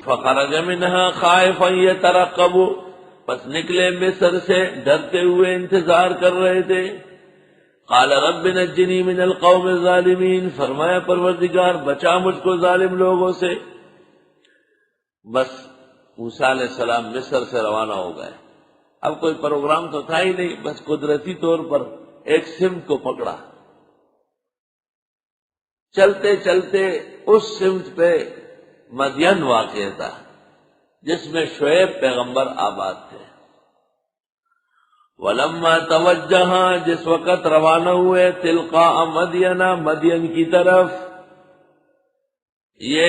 فخرج منها خائفا يترقب، پس نکلے مصر سے ڈرتے ہوئے انتظار کر رہے تھے۔ قال رب نجنی من القوم الظالمین، فرمایا پروردگار بچا مجھ کو ظالم لوگوں سے۔ بس موسیٰ علیہ السلام مصر سے روانہ ہو گئے۔ اب کوئی پروگرام تو تھا ہی نہیں، بس قدرتی طور پر ایک سمت کو پکڑا، چلتے چلتے اس سمت پہ مدین واقع تھا جس میں شعیب پیغمبر آباد تھے۔ ولما توجہ، جس وقت روانہ ہوئے، تلقاء مدینہ، مدین کی طرف، یہ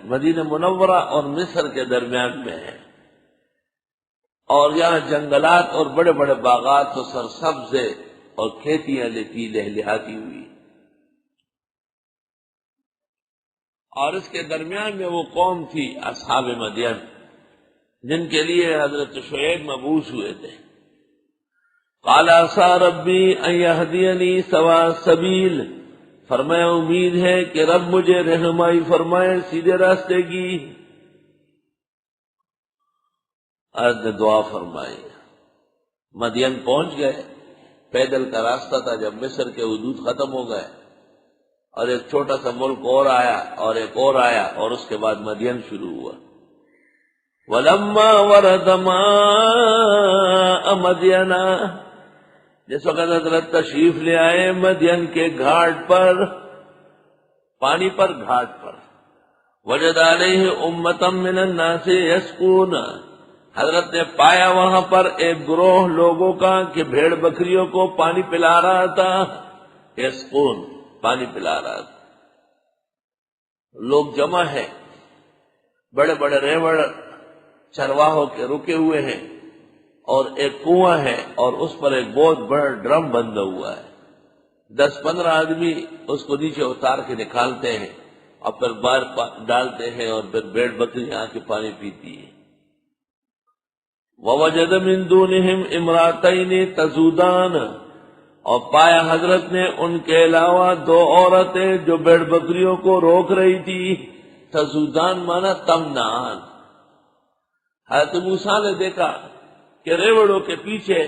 مدینہ منورہ اور مصر کے درمیان میں ہے، اور یہاں جنگلات اور بڑے بڑے باغات و سرسبزے اور کھیتیاں لہلہاتی ہوئی، اور اس کے درمیان میں وہ قوم تھی اصحاب مدین، جن کے لیے حضرت شعیب مبعوث ہوئے تھے۔ قال عسى ربی ان یہدینی سواء السبیل، فرمایا امید ہے کہ رب مجھے رہنمائی فرمائے سیدھے راستے کی۔ حضرت نے دعا فرمائی، مدین پہنچ گئے۔ پیدل کا راستہ تھا، جب مصر کے حدود ختم ہو گئے اور ایک چھوٹا سا ملک اور آیا اور ایک اور آیا، اور اس کے بعد مدین شروع ہوا۔ وَلَمَّا وَرَدَ مَاءَ مَدْيَنَ، جس وقت حضرت تشریف لے آئے مدین کے گھاٹ پر، پانی پر، گھاٹ پر، وجد علیہ امۃ من الناس یسقون، حضرت نے پایا وہاں پر ایک گروہ لوگوں کا کہ بھیڑ بکریوں کو پانی پلا رہا تھا۔ یسقون، پانی پلا رہا تھا۔ لوگ جمع ہیں، بڑے بڑے ریوڑ چرواہوں کے رکے ہوئے ہیں، اور ایک کنواں ہے اور اس پر ایک بہت بڑا ڈرم بندھا ہوا ہے۔ 10-15 آدمی اس کو نیچے اتار کے نکالتے ہیں اور پھر باہر ڈالتے ہیں، اور پھر بھیڑ بکری آ کے پانی پیتی ہے۔ وَوَجَدَ مِن دُونِهِمْ امْرَأَتَيْنِ تَذُودَانِ، اور پایا حضرت نے ان کے علاوہ 2 عورتیں جو بھیڑ بکریوں کو روک رہی تھی۔ تذودان مانا تمنعان۔ حضرت موسیٰ نے دیکھا کہ ریوڑوں کے پیچھے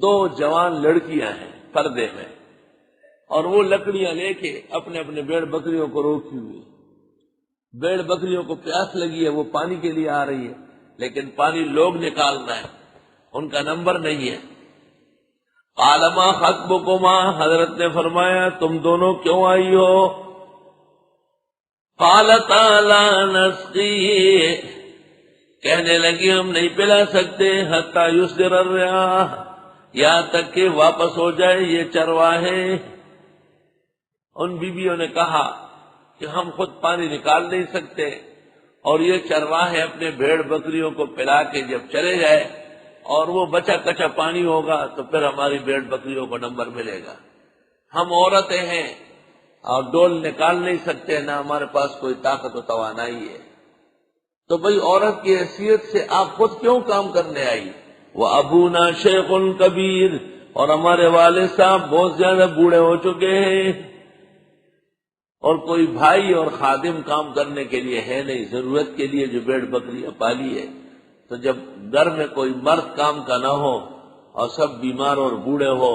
2 جوان لڑکیاں ہیں پردے میں، اور وہ لکڑیاں لے کے اپنے اپنے بھیڑ بکریوں کو روکی ہوئی۔ بھیڑ بکریوں کو پیاس لگی ہے، وہ پانی کے لیے آ رہی ہے، لیکن پانی لوگ نکالنا ہے، ان کا نمبر نہیں ہے۔ قال ما خطبکما، حضرت نے فرمایا تم دونوں کیوں آئی ہو؟ قالتا لا نسقی، کہنے لگی ہم نہیں پلا سکتے، حتی یصدر الرعاء، یہاں تک کہ واپس ہو جائے یہ چرواہے۔ ان بیویوں نے کہا کہ ہم خود پانی نکال نہیں سکتے، اور یہ چرواہے اپنے بھیڑ بکریوں کو پلا کے جب چلے جائے اور وہ بچا کچا پانی ہوگا تو پھر ہماری بھیڑ بکریوں کو نمبر ملے گا۔ ہم عورتیں ہیں اور ڈول نکال نہیں سکتے، نہ ہمارے پاس کوئی طاقت و توانائی ہے، تو بھئی عورت کی حیثیت سے آپ خود کیوں کام کرنے آئی؟ وَأَبُونَا شَيْخٌ کبیر، اور ہمارے والد صاحب بہت زیادہ بوڑھے ہو چکے ہیں، اور کوئی بھائی اور خادم کام کرنے کے لیے ہے نہیں، ضرورت کے لیے جو بھیڑ بکریاں پالی ہے۔ تو جب گھر میں کوئی مرد کام کا نہ ہو اور سب بیمار اور بوڑھے ہو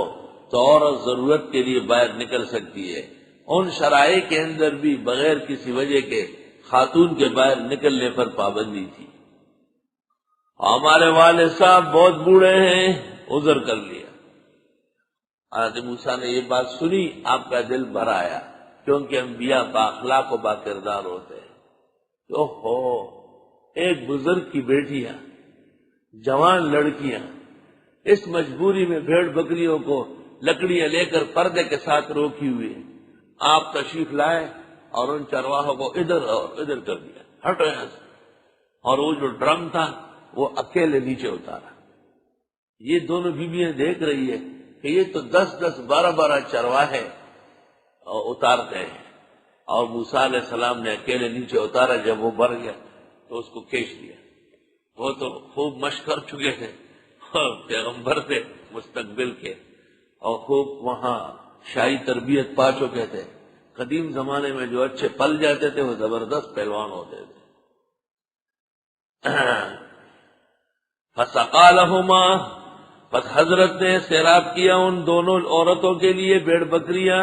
تو عورت ضرورت کے لیے باہر نکل سکتی ہے۔ ان شرائع کے اندر بھی بغیر کسی وجہ کے خاتون کے باہر نکلنے پر پابندی تھی۔ ہمارے والد صاحب بہت بوڑھے ہیں، عذر کر لیا۔ حضرت موسیٰ نے یہ بات سنی، آپ کا دل بھر آیا، کیونکہ انبیاء بااخلاق و باکردار ہوتے ہیں۔ تو ایک بزرگ کی بیٹیاں، جوان لڑکیاں، اس مجبوری میں بھیڑ بکریوں کو لکڑیاں لے کر پردے کے ساتھ روکی ہوئی، آپ تشریف لائے اور ان چرواہوں کو ادھر اور ادھر کر دیا، ہٹو یہاں سے، اور وہ جو ڈرم تھا وہ اکیلے نیچے اتارا۔ یہ دونوں بیویاں دیکھ رہی ہے کہ یہ تو 10-10 12-12 چرواہے اتارتے ہیں، اور موسیٰ علیہ السلام نے اکیلے نیچے اتارا۔ جب وہ بھر گیا تو اس کو کھینچ لیا۔ وہ تو خوب مشق کر چکے تھے اور پیغمبر تھے مستقبل کے، اور خوب وہاں شاہی تربیت پا چکے تھے۔ قدیم زمانے میں جو اچھے پل جاتے تھے وہ زبردست پہلوان ہوتے تھے۔ فسقا لہما، پس حضرت نے سیراب کیا ان دونوں عورتوں کے لیے بھیڑ بکریاں.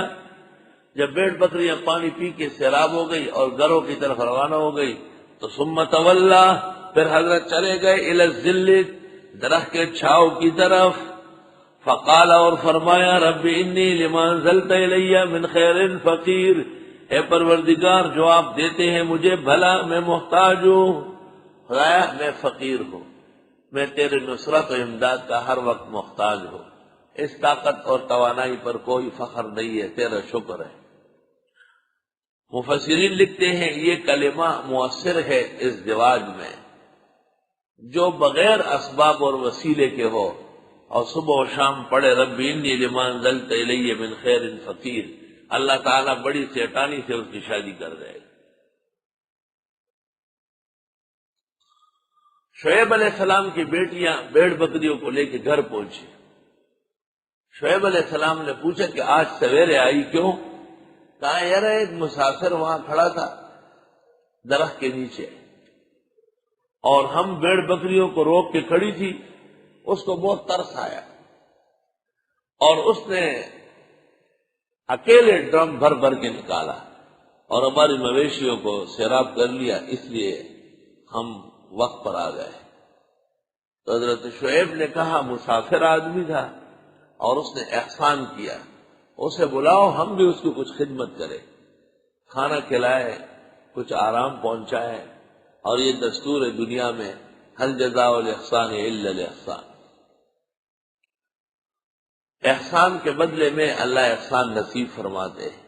جب بھیڑ بکریاں پانی پی کے سیراب ہو گئی اور گھروں کی طرف روانہ ہو گئی تو ثم تولا، پھر حضرت چلے گئے الی الظل، درخت کے چھاؤ کی طرف. فقال، اور فرمایا، رب انی لما انزلت الی من خیر فقیر، اے پروردگار جو آپ دیتے ہیں مجھے بھلا میں محتاج ہوں. خدایا میں فقیر ہوں، میں تیرے نصرت و امداد کا ہر وقت محتاج ہوں. اس طاقت اور توانائی پر کوئی فخر نہیں ہے، تیرا شکر ہے. مفسرین لکھتے ہیں یہ کلمہ مؤثر ہے اس زواج میں، جو بغیر اسباب اور وسیلے کے ہو اور صبح و شام پڑھے رب انی لما انزلت الی من خیر فقیر، اللہ تعالیٰ بڑی سیٹانی سے اس کی شادی کر دے. شعیب علیہ السلام کی بیٹیاں بھیڑ بکریوں کو لے کے گھر پہنچی. شعیب علیہ السلام نے پوچھا کہ آج سویرے آئی کیوں؟ کہا یار ایک مسافر وہاں کھڑا تھا درخت کے نیچے اور ہم بھیڑ بکریوں کو روک کے کھڑی تھی، اس کو بہت ترس آیا اور اس نے اکیلے ڈرم بھر بھر کے نکالا اور ہماری مویشیوں کو سیراب کر لیا، اس لیے ہم وقت پر آ گئے. تو حضرت شعیب نے کہا مسافر آدمی تھا اور اس نے احسان کیا، اسے بلاؤ ہم بھی اس کو کچھ خدمت کریں، کھانا کھلائے، کچھ آرام پہنچائے. اور یہ دستور ہے دنیا میں، ہل جزاء الاحسان الا الاحسان. احسان کے بدلے میں اللہ احسان نصیب فرماتے ہیں.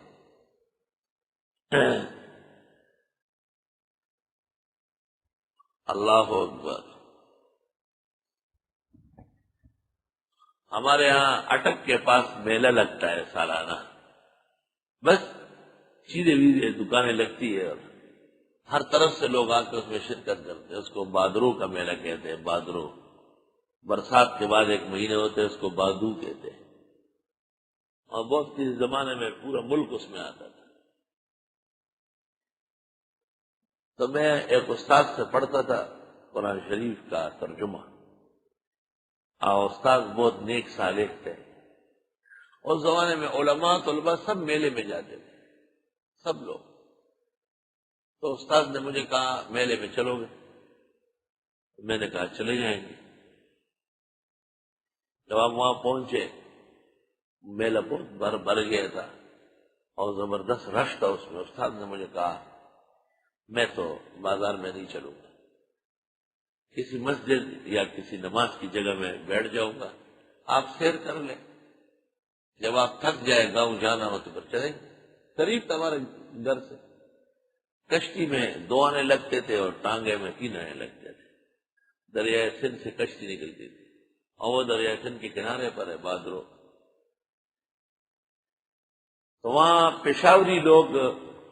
اللہ اکبر. ہمارے ہاں اٹک کے پاس میلہ لگتا ہے سالانہ، بس سیدھے ویدھے دکانیں لگتی ہے اور ہر طرف سے لوگ آ کے اس میں شرکت کرتے ہیں. اس کو بادرو کا میلہ کہتے ہیں. بادرو، برسات کے بعد ایک مہینے ہوتے ہیں، اس کو بادو کہتے ہیں. اور بہت کسی زمانے میں پورا ملک اس میں آتا تھا. تو میں ایک استاد سے پڑھتا تھا قرآن شریف کا ترجمہ، اور استاد بہت نیک صالح تھے. اس زمانے میں علماء طلباء سب میلے میں جاتے تھے، سب لوگ. تو استاد نے مجھے کہا میلے میں چلو گے؟ میں نے کہا چلے جائیں گے. جب آپ وہاں پہنچے میلہ بہت بھر گیا تھا اور زبردست رش تھا اس میں. استاد نے مجھے کہا میں تو بازار میں نہیں چلوں گا، کسی مسجد یا کسی نماز کی جگہ میں بیٹھ جاؤں گا، آپ سیر کر لیں، جب آپ تھک جائے گاؤں جانا ہو تو پھر چلیں گے. قریب تھا ہمارے گھر سے، کشتی میں 2 آنے لگتے تھے اور ٹانگے میں 3 آنے لگتے تھے. دریائے سندھ سے کشتی نکلتی تھی اور وہ دریائے سندھ کے کنارے پر ہے بادرو. تو وہاں پشاوری لوگ،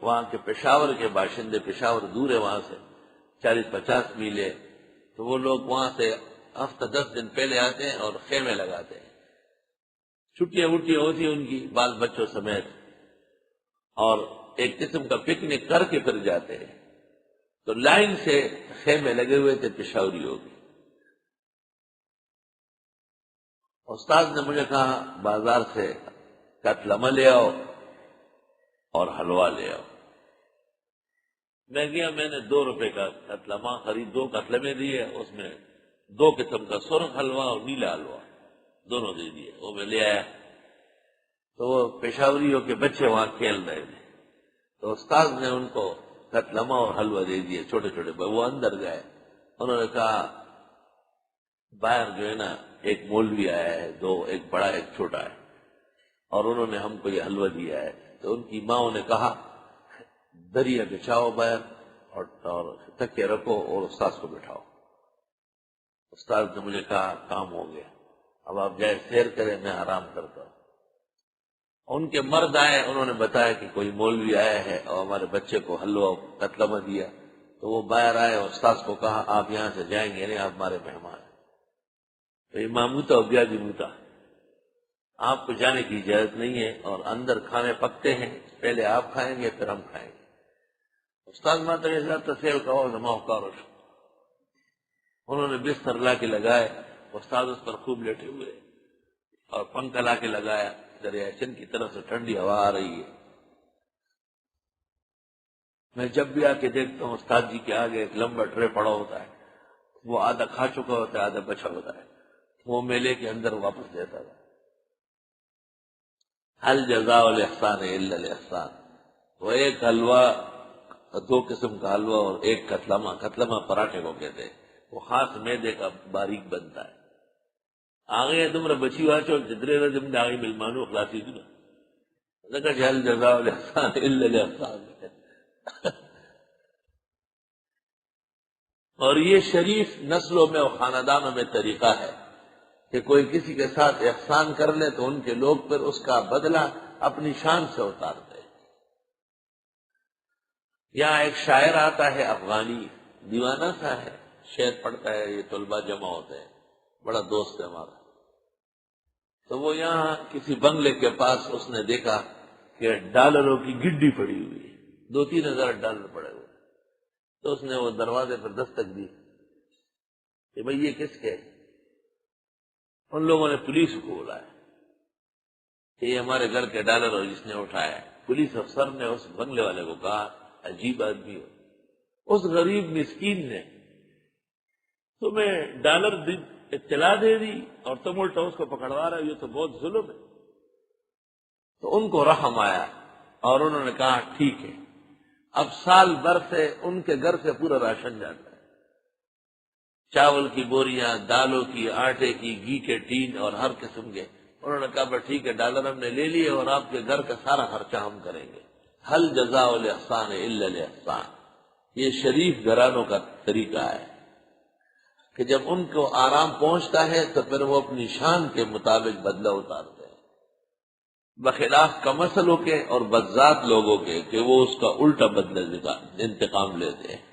وہاں کے پشاور کے باشندے، پشاور دور ہے وہاں سے 40-50 میل ہے، تو وہ لوگ وہاں سے ہفتہ 10 دن پہلے آتے ہیں اور خیمے لگاتے ہیں. چھٹیاں وٹیاں ہوتی ہیں ان کی بال بچوں سمیت، اور ایک قسم کا پکنک کر کے پھر جاتے ہیں. تو لائن سے خیمے لگے ہوئے تھے پشاوری لوگ. استاد نے مجھے کہا بازار سے کتلمہ لے آؤ اور حلوہ لے آؤ. میں گیا، میں نے 2 روپے کا کتلمہ خرید، 2 کتلمے دیے، اس میں 2 قسم کا سرخ حلوہ اور نیلا حلوہ دونوں دے دیے. وہ میں لے آیا تو وہ پشاوریوں کے بچے وہاں کھیل رہے تھے، تو استاد نے ان کو کتلمہ اور حلوہ دے دیے چھوٹے چھوٹے. وہ اندر گئے، انہوں نے کہا باہر جو ہے نا ایک مولوی آیا ہے، 2، ایک بڑا ایک چھوٹا ہے، اور انہوں نے ہم کو یہ حلوہ دیا ہے. تو ان کی ماں نے کہا دریا بچھاؤ باہر اور تکیے رکھو اور استاد کو بٹھاؤ. استاد نے مجھے کہا کام ہو گیا، اب آپ جائے سیر کریں، میں آرام کرتا ہوں. ان کے مرد آئے، انہوں نے بتایا کہ کوئی مولوی آیا ہے اور ہمارے بچے کو حلوہ کتلمہ دیا. تو وہ باہر آئے اور استاد کو کہا آپ یہاں سے جائیں گے نہیں، آپ ہمارے مہمان ہیں. تو امام موتا اور بیاجی موتا، آپ کو جانے کی اجازت نہیں ہے، اور اندر کھانے پکتے ہیں، پہلے آپ کھائیں گے پھر ہم کھائیں گے. استاد ماتا تصویر کہو زما کارش. انہوں نے بستر لا کے لگائے، استاد اس پر خوب لیٹے ہوئے، اور پنکھا لا کے لگایا، دریائے سندھ کی طرف سے ٹھنڈی ہوا آ رہی ہے۔ میں جب بھی آ کے دیکھتا ہوں استاد جی کے آگے ایک لمبا ٹرے پڑا ہوتا ہے، وہ آدھا کھا چکا ہوتا ہے، آدھا بچا ہوتا ہے، وہ میلے کے اندر واپس دیتا تھا۔ حل جزاء الاحسان الا الاحسان۔ وہ ایک حلوہ، دو قسم کا حلوہ اور ایک کتلمہ پراٹھے کو کہتے ہیں، وہ خاص میدے کا باریک بنتا ہے۔ آگے تمہارا بچی ہوا چو جدرے رجم آگے ملمانو خلاصی دوں لگا حل جزاء الاحسان الا الاحسان۔ اور یہ شریف نسلوں میں اور خاندانوں میں طریقہ ہے کہ کوئی کسی کے ساتھ احسان کر لے تو ان کے لوگ پھر اس کا بدلہ اپنی شان سے اتارتے ہیں۔ یہاں ایک شاعر آتا ہے افغانی، دیوانہ سا ہے، شعر پڑھتا ہے، یہ طلبہ جمع ہوتے ہیں، بڑا دوست ہے ہمارا۔ تو وہ یہاں کسی بنگلے کے پاس اس نے دیکھا کہ ڈالروں کی گڈی پڑی ہوئی ہے، 2-3 ہزار ڈالر پڑے ہوئے۔ تو اس نے وہ دروازے پر دستک دی کہ بھئی یہ کس کے؟ ان لوگوں نے پولیس کو بلایا کہ یہ ہمارے گھر کے ڈالر ہو جس نے اٹھایا ہے۔ پولیس افسر نے اس بنگلے والے کو کہا، عجیب آدمی ہو، اس غریب مسکین نے تمہیں ڈالر اطلاع دے دی اور تم الٹا اس کو پکڑوا رہے ہو، یہ تو بہت ظلم ہے۔ تو ان کو رحم آیا اور انہوں نے کہا ٹھیک ہے، اب سال بھر سے ان کے گھر سے پورا راشن جاتا ہے، چاول کی بوریاں، دالوں کی، آٹے کی، گھی کے ٹین اور ہر قسم کے۔ انہوں نے کہا بس ٹھیک ہے، ڈالر ہم نے لے لیے اور آپ کے گھر کا سارا خرچہ ہم کریں گے۔ حل جزاء الاحسان الا الاحسان۔ یہ شریف گھرانوں کا طریقہ ہے کہ جب ان کو آرام پہنچتا ہے تو پھر وہ اپنی شان کے مطابق بدلہ اتارتے ہیں، بخلاف کمسلوں کے اور بدذات لوگوں کے کہ وہ اس کا الٹا بدلہ انتقام لیتے ہیں۔